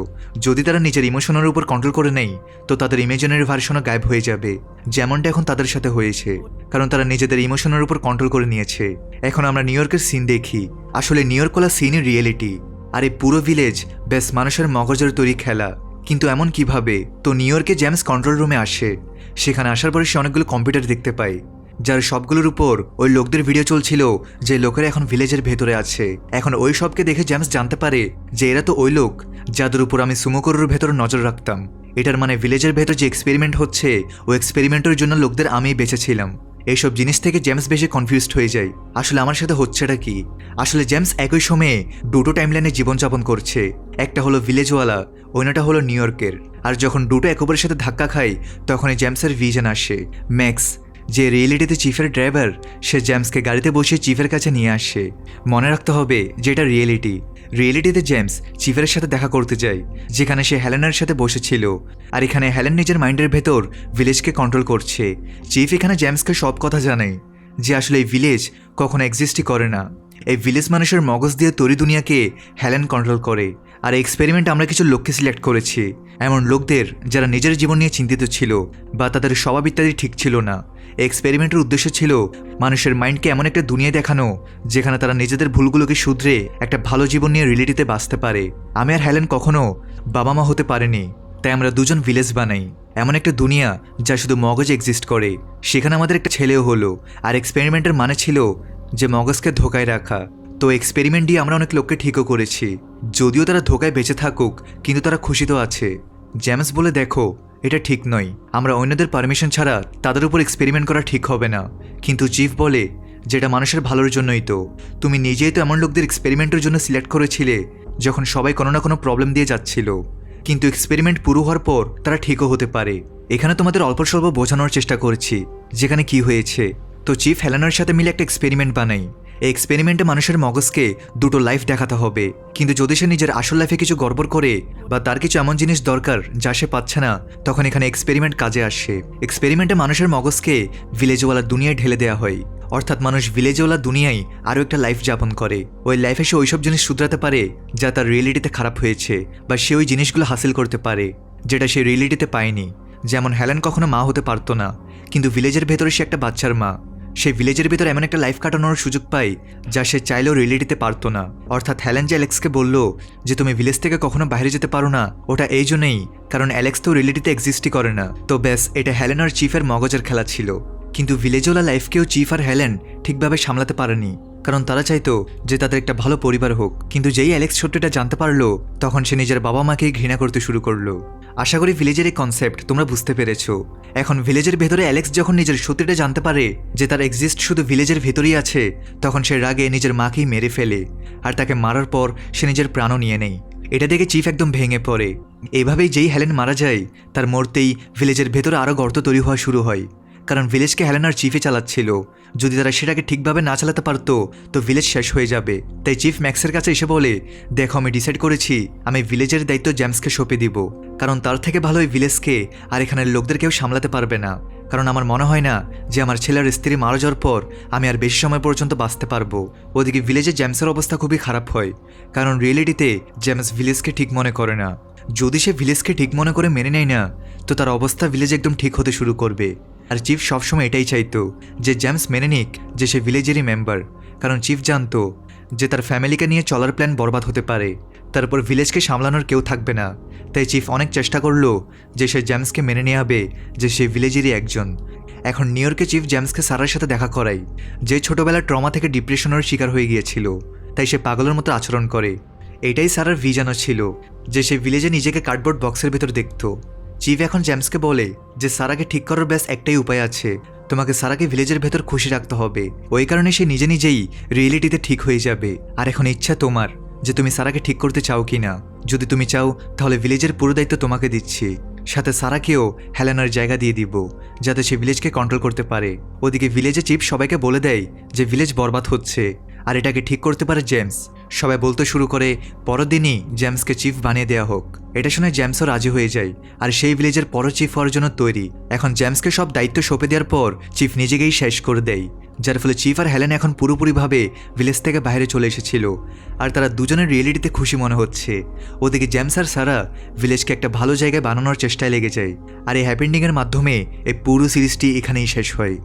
যদি তারা নিজের ইমোশনের উপর কন্ট্রোল করে নেয় তো তাদের ইমাজিনারি ভার্সনও গায়েব হয়ে যাবে, যেমনটা এখন তাদের সাথে হয়েছে, কারণ তারা নিজেদের ইমোশনের উপর কন্ট্রোল করে নিয়েছে। এখন আমরা নিউ ইয়র্কের সিন দেখি। আসলে নিউ ইয়র্ক হলো সিনই রিয়েলিটি, আর এই পুরো ভিলেজ বেশ মানুষের মগজের তৈরি খেলা। কিন্তু এমন কিভাবে? তো নিউ ইয়র্কে জেমস কন্ট্রোল রুমে আসে। সেখানে আসার পরে সে অনেকগুলো কম্পিউটার দেখতে পায়, যার সবগুলোর উপর ওই লোকদের ভিডিও চলছিল, যে লোকেরা এখন ভিলেজের ভেতরে আছে। এখন ওই সবকে দেখে জেমস জানতে পারে যে এরা তো ওই লোক যাদের উপর আমি সুমোকোরোর ভেতর নজর রাখতাম। এটার মানে ভিলেজের ভেতর যে এক্সপেরিমেন্ট হচ্ছে, ওই এক্সপেরিমেন্টের জন্য লোকদের আমি বেঁচেছিলাম। এইসব জিনিস থেকে জেমস বেশি কনফিউজড হয়ে যায়, আসলে আমার সাথে হচ্ছেটা কি। আসলে জেমস একই সময়ে দুটো টাইমলাইনে জীবনযাপন করছে, একটা হলো ভিলেজওয়ালা, অন্যটা হলো নিউ ইয়র্কের। আর যখন দুটো একে অপরের সাথে ধাক্কা খায় তখনই জেমসের ভিশন আসে। ম্যাক্স, যে রিয়েলিটিতে চিফের ড্রাইভার, সে জেমসকে গাড়িতে বসিয়ে চিফের কাছে নিয়ে আসে। মনে রাখতে হবে যে এটা রিয়েলিটিতে জেমস চিফের সাথে দেখা করতে যায়, যেখানে সে হেলেনের সাথে বসেছিল। আর এখানে হেলেন নিজের মাইন্ডের ভেতর ভিলেজকে কন্ট্রোল করছে। চিফ এখানে জেমসকে সব কথা জানায় যে আসলে এই ভিলেজ কখনো এক্সিস্টই করে না। এই ভিলেজ মানুষের মগজ দিয়ে তৈরি দুনিয়াকে হেলেন কন্ট্রোল করে। আর এই এক্সপেরিমেন্ট আমরা কিছু লোককে সিলেক্ট করেছি, এমন লোকদের যারা নিজের জীবন নিয়ে চিন্তিত ছিল বা তাদের স্বভাব ইত্যাদি ঠিক ছিল না। এই এক্সপেরিমেন্টের উদ্দেশ্য ছিল মানুষের মাইন্ডকে এমন একটা দুনিয়া দেখানো যেখানে তারা নিজেদের ভুলগুলোকে শুধরে একটা ভালো জীবন নিয়ে রিয়েলিটিতে বাঁচতে পারে। আমি আর হেলেন কখনো বাবা মা হতে পারেনি, তাই আমরা দুজন ভিলেজ বানাই, এমন একটা দুনিয়া যা শুধু মগজে এক্সিস্ট করে। সেখানে আমাদের একটা ছেলেও হলো। আর এক্সপেরিমেন্টের মানে ছিল যে মগজকে ধোকায় রাখা। তো এক্সপেরিমেন্ট দিয়ে আমরা অনেক লোককে ঠিকও করেছি, যদিও তারা ধোকায় বেঁচে থাকুক কিন্তু তারা খুশি তো আছে। জেমস বলে দেখো এটা ঠিক নয়, আমরা অন্যদের পারমিশন ছাড়া তাদের উপর এক্সপেরিমেন্ট করা ঠিক হবে না। কিন্তু চিফ বলে যেটা মানুষের ভালোর জন্যই তো, তুমি নিজেই তো এমন লোকদের এক্সপেরিমেন্টের জন্য সিলেক্ট করেছিলে যখন সবাই কোনো না কোনো প্রবলেম দিয়ে যাচ্ছিল, কিন্তু এক্সপেরিমেন্ট পুরো হওয়ার পর তারা ঠিকও হতে পারে। এখানে তোমাদের অল্প স্বল্প বোঝানোর চেষ্টা করছি যেখানে কি হয়েছে। তো চিফ হেলেনের সাথে মিলে একটা এক্সপেরিমেন্ট বানাই। এই এক্সপেরিমেন্টে মানুষের মগজকে দুটো লাইফ দেখাতে হবে, কিন্তু যদি সে নিজের আসল লাইফে কিছু গড়বড় করে বা তার কিছু এমন জিনিস দরকার যা সে পাচ্ছে না, তখন এখানে এক্সপেরিমেন্ট কাজে আসে। এক্সপেরিমেন্টে মানুষের মগজকে ভিলেজওয়ালা দুনিয়ায় ঢেলে দেওয়া হয়, অর্থাৎ মানুষ ভিলেজওয়ালা দুনিয়ায় আরও একটা লাইফ যাপন করে। ওই লাইফে সে ওইসব জিনিস শুধরাতে পারে যা তার রিয়েলিটিতে খারাপ হয়েছে, বা সে ওই জিনিসগুলো হাসিল করতে পারে যেটা সে রিয়েলিটিতে পায়নি। যেমন হেলেন কখনো মা হতে পারতো না, কিন্তু ভিলেজের ভেতরে সে একটা বাচ্চার মা। সে ভিলেজের ভেতর এমন একটা লাইফ কাটানোর সুযোগ পায় যা সে চাইলেও রিয়েলিটিতে পারতো না। অর্থাৎ হেলেন যে অ্যালেক্সকে বলল যে তুমি ভিলেজ থেকে কখনো বাইরে যেতে পারো না, ওটা এই জন্যই কারণ অ্যালেক্স তো রিয়েলিটিতে এক্সিস্টই করে না। তো ব্যাস, এটা হেলেন আর চিফের মগজের খেলা ছিল। কিন্তু ভিলেজওয়ালা লাইফকেও চিফ আর হেলেন ঠিকভাবে সামলাতে পারেনি, কারণ তারা চাইতো যে তাদের একটা ভালো পরিবার হোক। কিন্তু যেই অ্যালেক্স সত্যিটা জানতে পারলো তখন সে নিজের বাবা মাকেই ঘৃণা করতে শুরু করলো। আশা করি ভিলেজের এই কনসেপ্ট তোমরা বুঝতে পেরেছো। এখন ভিলেজের ভেতরে অ্যালেক্স যখন নিজের সত্যিটা জানতে পারে যে তার এক্সিস্ট শুধু ভিলেজের ভেতরেই আছে, তখন সে রাগে নিজের মাকেই মেরে ফেলে, আর তাকে মারার পর সে নিজের প্রাণও নিয়ে নেয়। এটা দেখে চিফ একদম ভেঙে পড়ে। এভাবেই যেই হেলেন মারা যায় তার মরতেই ভিলেজের ভেতরে আরও গর্ত তৈরি হওয়া শুরু হয়, কারণ ভিলেজকে হেলেন আর চিফে চালাচ্ছিল। যদি তারা সেটাকে ঠিকভাবে না চালাতে পারতো তো ভিলেজ শেষ হয়ে যাবে। তাই চিফ ম্যাক্সের কাছে এসে বলে, দেখো আমি ডিসাইড করেছি আমি ভিলেজের দায়িত্ব জেমসকে সঁপে দিব, কারণ তার থেকে ভালো এই ভিলেজকে আর এখানের লোকদের কেউ সামলাতে পারবে না। কারণ আমার মনে হয় না যে আমার ছেলের স্ত্রী মারা যাওয়ার পর আমি আর বেশি সময় পর্যন্ত বাঁচতে পারবো। ওদিকে ভিলেজে জেমসের অবস্থা খুবই খারাপ হয়, কারণ রিয়েলিটিতে জেমস ভিলেজকে ঠিক মনে করে না। যদি সে ভিলেজকে ঠিক মনে করে মেনে নেয় না তো তার অবস্থা ভিলেজ একদম ঠিক হতে শুরু করবে। আর চিফ সবসময় এটাই চাইতো যে জেমস মেনে নিক যে সে ভিলেজেরই মেম্বার, কারণ চিফ জানতো যে তার ফ্যামিলিকে নিয়ে চলার প্ল্যান বরবাদ হতে পারে, তারপর ভিলেজকে সামলানোর কেউ থাকবে না। তাই চিফ অনেক চেষ্টা করলো যে সে জেমসকে মেনে নেওয়াবে যে সে ভিলেজেরই একজন। এখন নিউ ইয়র্কে চিফ জেমসকে সারার সাথে দেখা করায়, যে ছোটবেলার ট্রমা থেকে ডিপ্রেশনের শিকার হয়ে গিয়েছিল, তাই সে পাগলের মতো আচরণ করে। এটাই সারার ভিজানও ছিল, যে সে ভিলেজে নিজেকে কার্ডবোর্ড বক্সের ভেতর দেখত। চিফ এখন জেমসকে বলে যে সারাকে ঠিক করার ব্যাস একটাই উপায় আছে, তোমাকে সারাকে ভিলেজের ভেতর খুশি রাখতে হবে। ওই কারণে সে নিজে নিজেই রিয়েলিটিতে ঠিক হয়ে যাবে। আর এখন ইচ্ছা তোমার যে তুমি সারাকে ঠিক করতে চাও কি না। যদি তুমি চাও তাহলে ভিলেজের পুরো দায়িত্ব তোমাকে দিচ্ছি, সাথে সারাকেও হেলেনার জায়গা দিয়ে দিব, যাতে সে ভিলেজকে কন্ট্রোল করতে পারে। ওদিকে ভিলেজে চিফ সবাইকে বলে দেয় যে ভিলেজ বরবাদ হচ্ছে, আর এটাকে ঠিক করতে পারে জেমস। সবাই বলতে শুরু করে পরের দিনই জেমসকে চিফ বানিয়ে দেওয়া হোক। এটা শুনে জেমসও রাজি হয়ে যায়, আর সেই ভিলেজের পর চিফ হওয়ার জন্য তৈরি। এখন জেমসকে সব দায়িত্ব সঁপে দেওয়ার পর চিফ নিজেকেই শেষ করে দেয়, যার ফলে চিফ আর হেলেন এখন পুরোপুরিভাবে ভিলেজ থেকে বাইরে চলে এসেছিল, আর তারা দুজনের রিয়েলিটিতে খুশি মনে হচ্ছে। ওদিকে জেমস আর সারা ভিলেজকে একটা ভালো জায়গায় বানানোর চেষ্টায় লেগে যায়। আর এই হ্যাপি এন্ডিংয়ের মাধ্যমে এই পুরো সিরিজটি এখানেই শেষ হয়।